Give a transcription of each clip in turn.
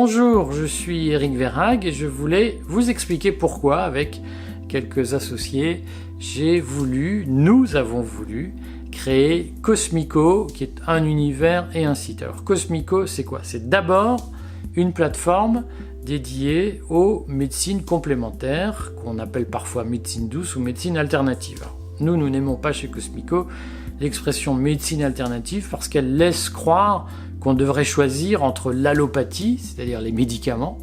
Bonjour, je suis Eric Verhaeghe et je voulais vous expliquer pourquoi, avec quelques associés, nous avons voulu créer Cosmico, qui est un univers et un site. Alors Cosmico, c'est quoi? C'est d'abord une plateforme dédiée aux médecines complémentaires, qu'on appelle parfois médecine douce ou médecine alternative. Alors, nous n'aimons pas chez Cosmico l'expression médecine alternative parce qu'elle laisse croire qu'on devrait choisir entre l'allopathie, c'est-à-dire les médicaments,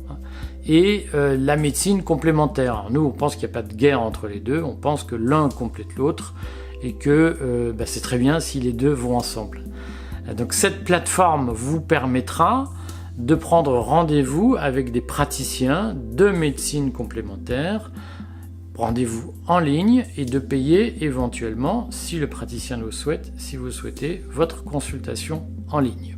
et la médecine complémentaire. Alors nous, on pense qu'il n'y a pas de guerre entre les deux, on pense que l'un complète l'autre, et que c'est très bien si les deux vont ensemble. Donc cette plateforme vous permettra de prendre rendez-vous avec des praticiens de médecine complémentaire, rendez-vous en ligne, et de payer éventuellement, si le praticien le souhaite, si vous souhaitez, votre consultation en ligne.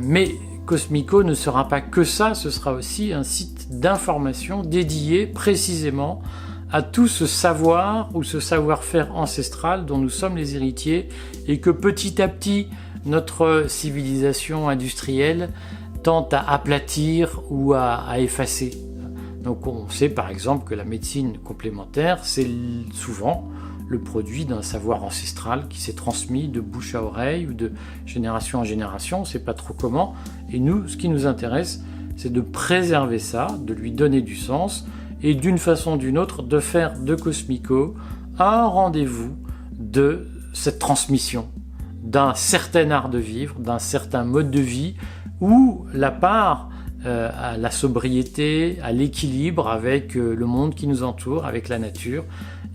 Mais Cosmico ne sera pas que ça, ce sera aussi un site d'information dédié précisément à tout ce savoir ou ce savoir-faire ancestral dont nous sommes les héritiers et que petit à petit notre civilisation industrielle tente à aplatir ou à effacer. Donc on sait par exemple que la médecine complémentaire, c'est souvent le produit d'un savoir ancestral qui s'est transmis de bouche à oreille ou de génération en génération, on ne sait pas trop comment. Et nous, ce qui nous intéresse, c'est de préserver ça, de lui donner du sens, et d'une façon ou d'une autre, de faire de Cosmico un rendez-vous de cette transmission, d'un certain art de vivre, d'un certain mode de vie, où la part à la sobriété, à l'équilibre avec le monde qui nous entoure, avec la nature,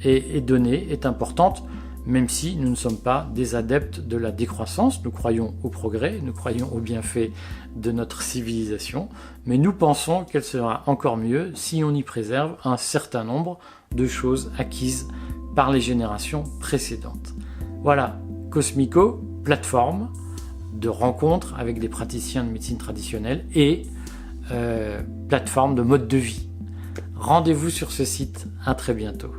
est donnée, est importante, même si nous ne sommes pas des adeptes de la décroissance. Nous croyons au progrès, nous croyons au bienfait de notre civilisation, mais nous pensons qu'elle sera encore mieux si on y préserve un certain nombre de choses acquises par les générations précédentes. Voilà, Cosmico, plateforme de rencontres avec des praticiens de médecine traditionnelle et plateforme de mode de vie. Rendez-vous sur ce site, à très bientôt.